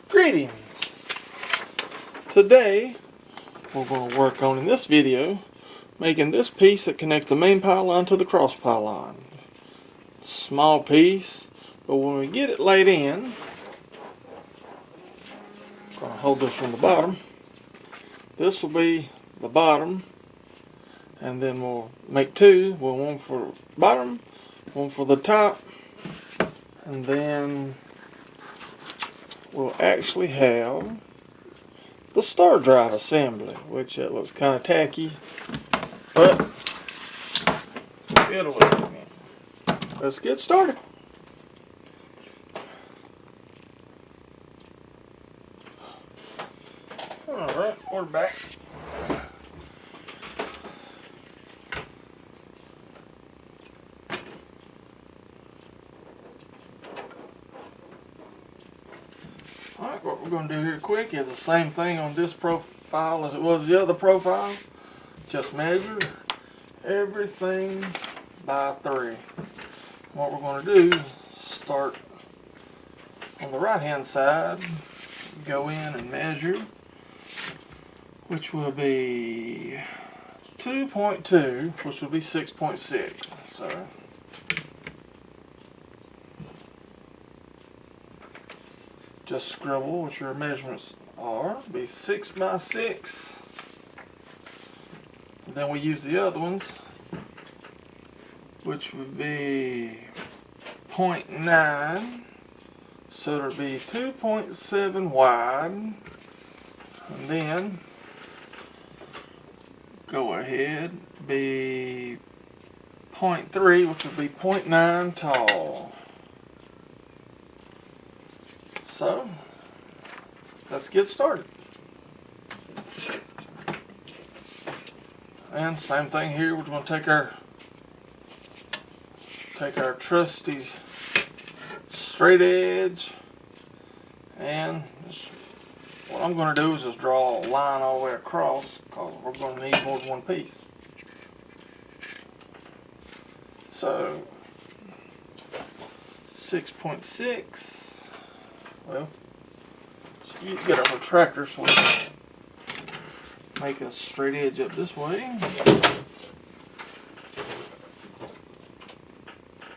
Greetings! Today we're going to work on, in this video, making this piece that connects the main pylon to the cross pylon. Small piece, but when we get it laid in, I'm going to hold this from the bottom. This will be the bottom, and then we'll make two. One for the bottom, one for the top, and then we'll actually have the star drive assembly, which it looks kind of tacky, but it'll work. Let's get started. Alright, we're back. Alright, what we're going to do here quick is the same thing on this profile as it was the other profile. Just measure everything by 3. What we're going to do is start on the right hand side, go in and measure, which will be 2.2, which will be 6.6. So just scribble what your measurements are. It'll be 6 by 6. And then we use the other ones, which would be 0.9. So it'll be 2.7 wide. And then go ahead, be 0.3, which would be 0.9 tall. So, let's get started. And same thing here, we're going to take our trusty straight edge, and what I'm going to do is just draw a line all the way across, because we're going to need more than one piece. So 6.6. Well, so you get a protractor so we can make a straight edge up this way.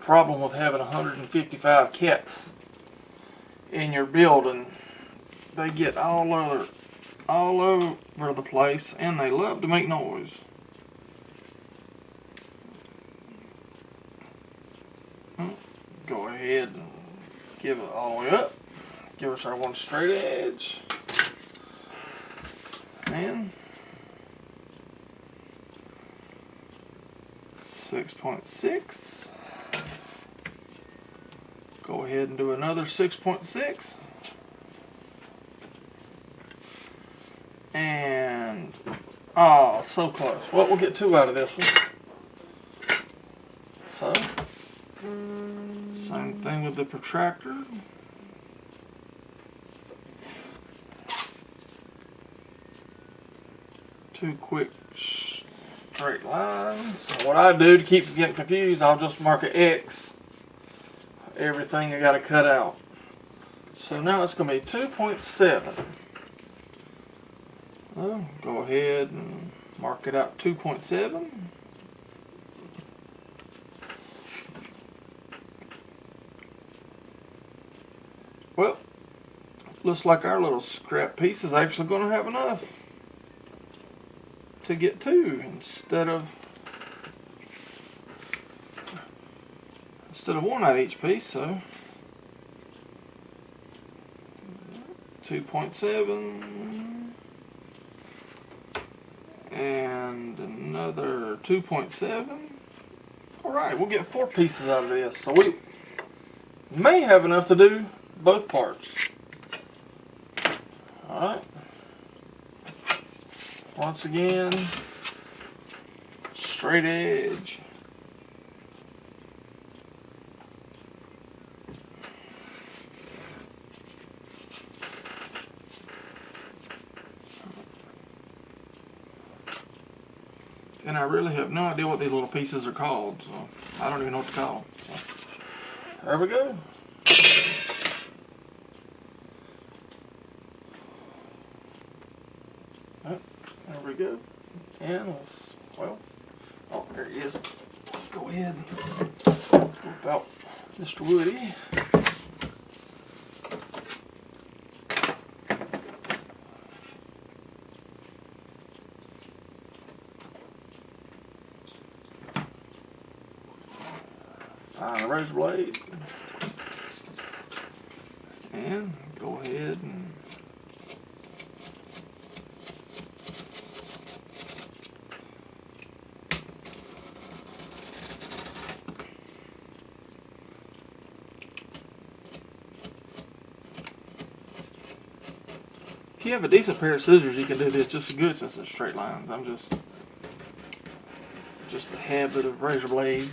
Problem with having 155 cats in your building, they get all over the place, and they love to make noise. Go ahead and give it all the way up. Give us our one straight edge, and 6.6. Go ahead and do another 6.6, and oh, so close. Well, we'll get 2 out of this one. So, same thing with the protractor. Two quick straight lines. And what I do to keep from getting confused, I'll just mark an X everything I got to cut out. So now it's going to be 2.7. Well, go ahead and mark it out 2.7. Well, looks like our little scrap piece is actually going to have enough to get 2 instead of 1 out of each piece. So 2.7 and another 2.7. Alright, we'll get 4 pieces out of this, so we may have enough to do both parts. Alright, once again, straight edge. And I really have no idea what these little pieces are called, so I don't even know what to call them. So, there we go. we go. And let's, well, oh, there he is. Let's go ahead and whip out Mr. Woody. Find the razor blade. And go ahead and if you have a decent pair of scissors, you can do this just as good since it's straight lines. I'm just a habit of razor blade.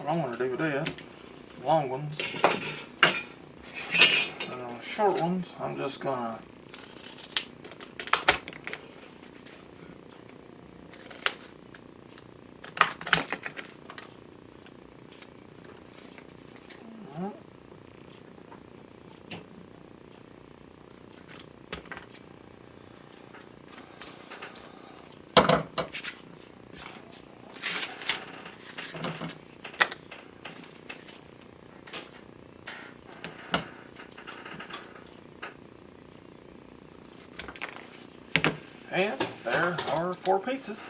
What I'm going to do with that, long ones, and on the short ones, I'm just going to and there are 4 pieces.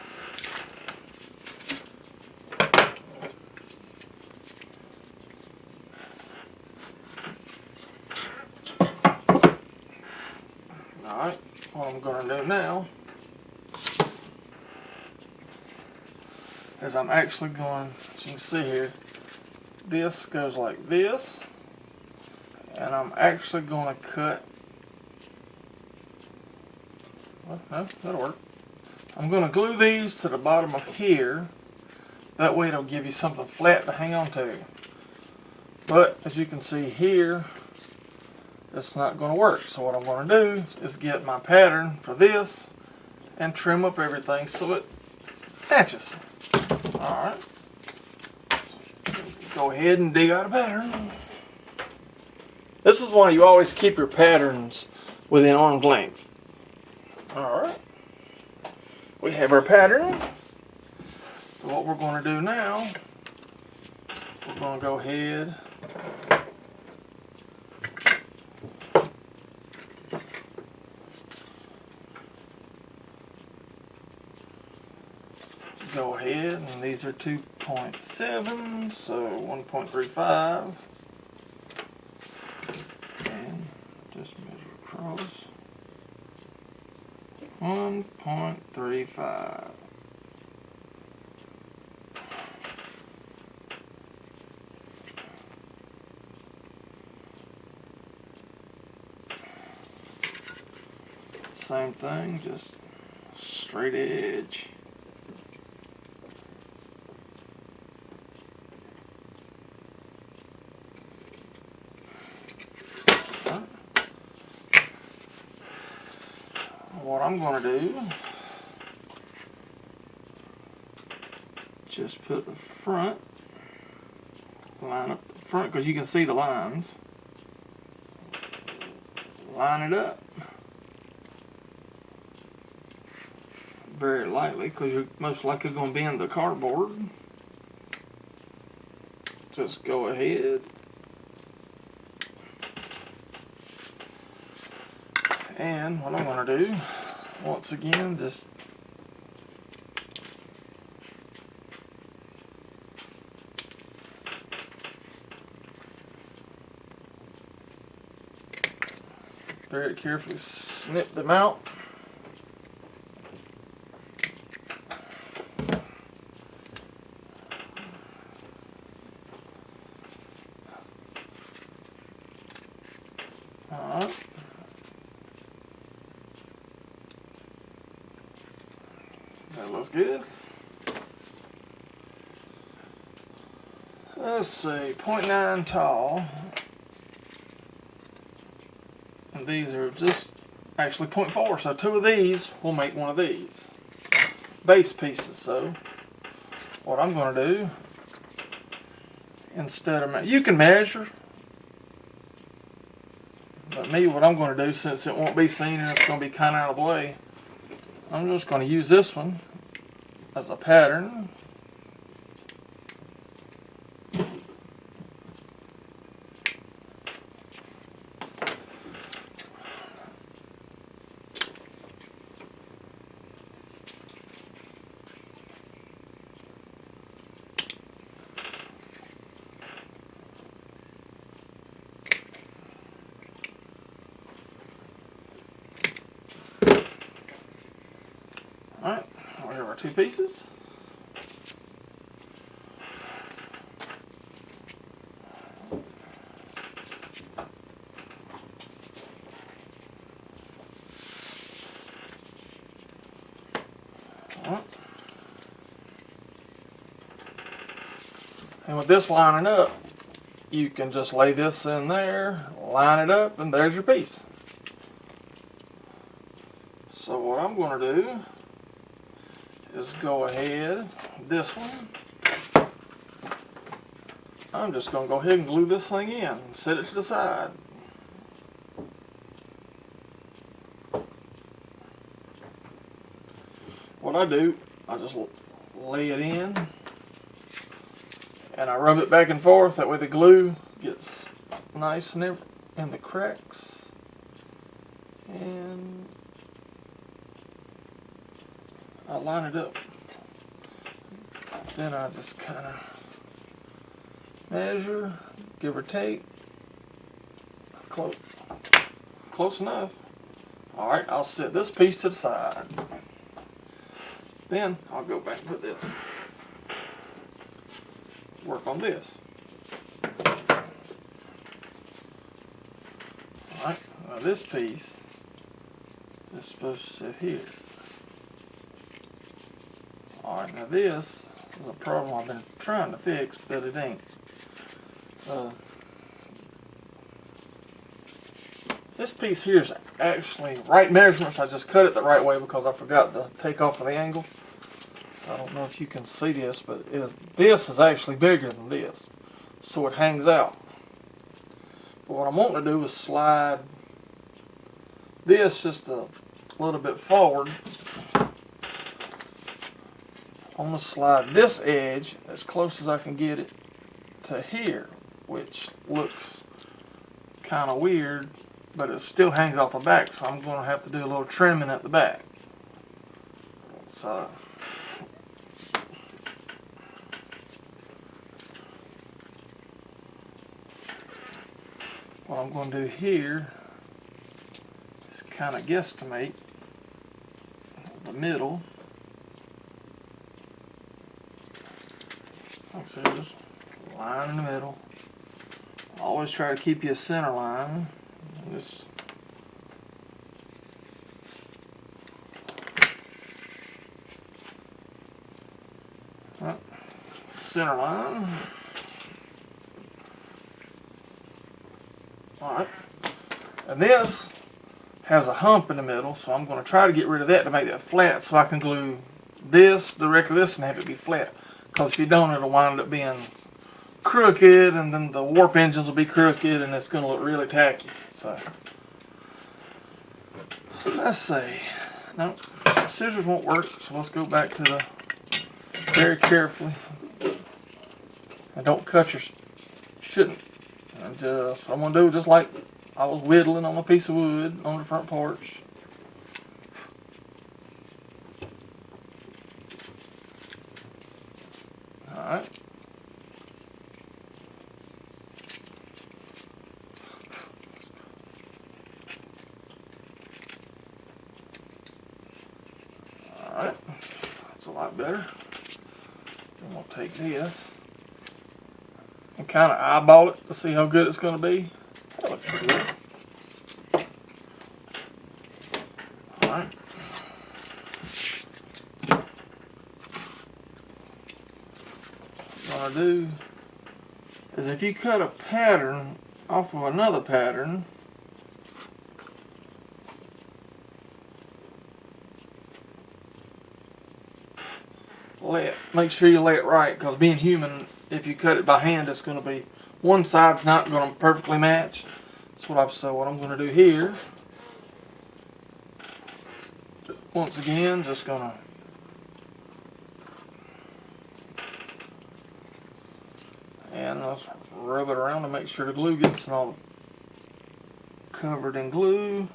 Alright, what I'm going to do now is I'm actually going, as you can see here, this goes like this, and I'm actually going to cut. Well, no, that'll work. I'm going to glue these to the bottom of here. That way it'll give you something flat to hang on to. But as you can see here, it's not going to work. So what I'm going to do is get my pattern for this and trim up everything so it matches. Alright. Go ahead and dig out a pattern. This is why you always keep your patterns within arm's length. Alright, we have our pattern. So what we're going to do now, we're going to go ahead and these are 2.7, so 1.35, and just measure across. 1.35. Same thing, just straight edge. What I'm going to do, just put the front, line up the front because you can see the lines. Line it up very lightly because you're most likely going to bend the cardboard. Just go ahead and what I'm going to do, once again, just very carefully snip them out. Alright. That looks good. Let's see, 0.9 tall. And these are just actually 0.4, so 2 of these will make one of these base pieces. So what I'm going to do, instead of, you can measure, but me, what I'm going to do, since it won't be seen and it's going to be kind of out of the way, I'm just going to use this one as a pattern. Alright, we have our 2 pieces. And with this lining up, you can just lay this in there, line it up, and there's your piece. So what I'm going to do is go ahead, this one, I'm just going to go ahead and glue this thing in and set it to the side. What I do, I just lay it in and I rub it back and forth, that way the glue gets nice and in the cracks. And I line it up. Then I just kind of measure, give or take. Close enough. Alright, I'll set this piece to the side. Then I'll go back and put this. Work on this. Alright, now this piece is supposed to sit here. Alright, now this is a problem I've been trying to fix, but it ain't. This piece here is actually right measurements. I just cut it the right way because I forgot to take off of the angle. I don't know if you can see this, but this is actually bigger than this, so it hangs out. But what I'm wanting to do is slide this just a little bit forward. I'm going to slide this edge as close as I can get it to here, which looks kind of weird, but it still hangs off the back, so I'm going to have to do a little trimming at the back. So what I'm going to do here is kind of guesstimate the middle. Like so, just line in the middle. Always try to keep you a center line. Just center line. Alright, and this has a hump in the middle, so I'm going to try to get rid of that to make that flat, so I can glue this directly to this and have it be flat. Because if you don't, it'll wind up being crooked, and then the warp engines will be crooked, and it's going to look really tacky. So let's see. No, scissors won't work, so let's go back to the very carefully. And don't cut your shouldn't. And just what I'm going to do, just like I was whittling on a piece of wood on the front porch. Alright. Alright. That's a lot better. Then we'll take this and kind of eyeball it to see how good it's going to be. That looks pretty good. Alright. What I'm going to do is if you cut a pattern off of another pattern, make sure you lay it right, because being human, if you cut it by hand, it's going to be, one side's not going to perfectly match. So what I'm going to do here, once again, just going to let's rub it around to make sure the glue gets all covered in glue.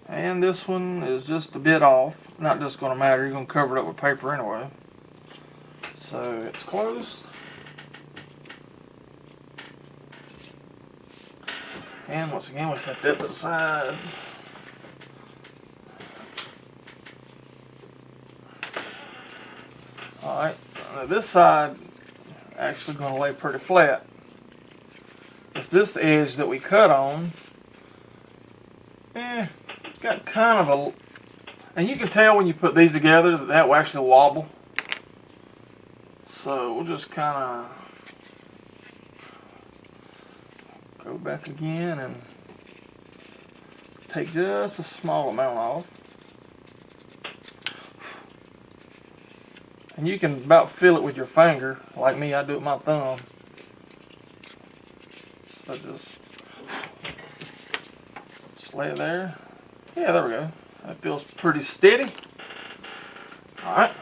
And this one is just a bit off. Not just going to matter, you're going to cover it up with paper anyway. So it's close. And once again, we set that to the side. Alright, this side actually going to lay pretty flat. It's this edge that we cut on. It's got kind of a, and you can tell when you put these together that will actually wobble. So we'll just kind of go back again and take just a small amount off. And you can about feel it with your finger. Like me, I do it with my thumb. So just lay it there. Yeah, there we go. That feels pretty steady. Alright.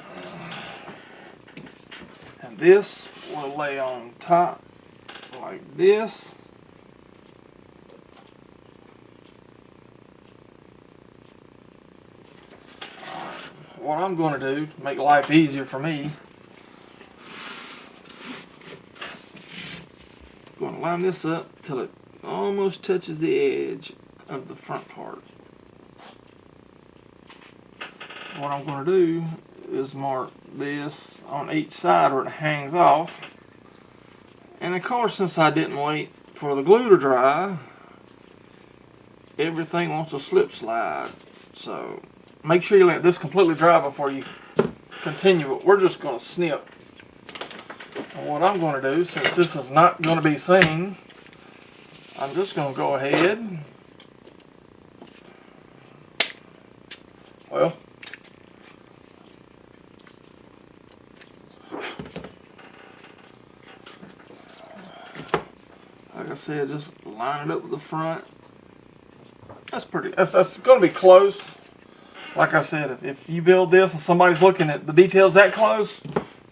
And this will lay on top like this. What I'm going to do to make life easier for me, I'm going to line this up till it almost touches the edge of the front part. What I'm going to do is mark this on each side where it hangs off. And of course, since I didn't wait for the glue to dry, everything wants to slip slide. So make sure you let this completely dry before you continue it. We're just going to snip. And what I'm going to do, since this is not going to be seen, I'm just going to go ahead. Well, like I said, just line it up with the front. That's going to be close. Like I said, if you build this and somebody's looking at the details that close,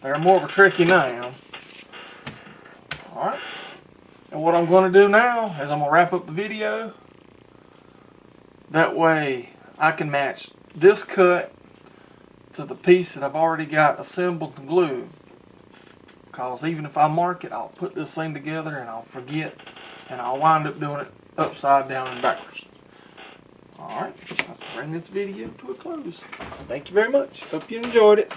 they're more of a trick than I am. Alright. And what I'm going to do now is I'm going to wrap up the video. That way I can match this cut to the piece that I've already got assembled and glued. Because even if I mark it, I'll put this thing together and I'll forget. And I'll wind up doing it upside down and backwards. Alright, let's bring this video to a close. Thank you very much. Hope you enjoyed it.